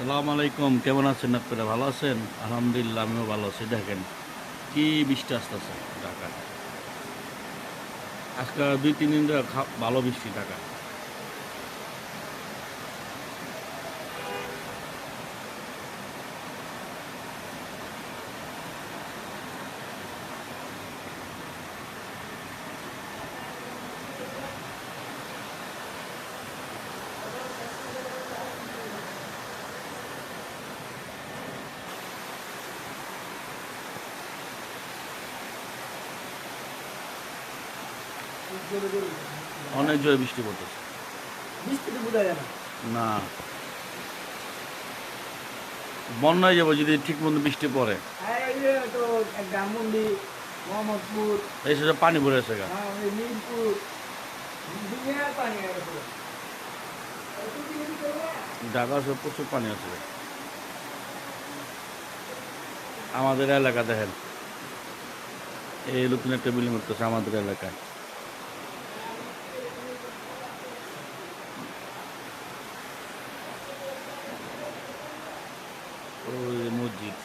আসসালামু আলাইকুম, কেমন আছেন আপনারা? ভালো আছেন? আলহামদুলিল্লাহ, আমিও ভালো আছি। দেখেন কি বৃষ্টি আসতেছে ঢাকায়। আজকে 2-3 দিন ধরে ভালো বৃষ্টি ঢাকায়। অনেক জোরে বৃষ্টি পড়তেছে। বৃষ্টিতে বোঝা যায় না। না, বন্যায় যাবো যদি ঠিক মতো বৃষ্টি পড়ে। আর এই যে তো ধানমন্ডি, মোহাম্মদপুর, এই সব পানি ভরে আছে গা। ওই মিরপুর, দুনিয়ার পানি আর পুরো। ঢাকা সব প্রচুর পানি আছে। আমাদের এলাকা দেখেন, এই নতুন একটা বিল্ডিং করতেছে আমাদের এলাকায়। ওই মসজিদ।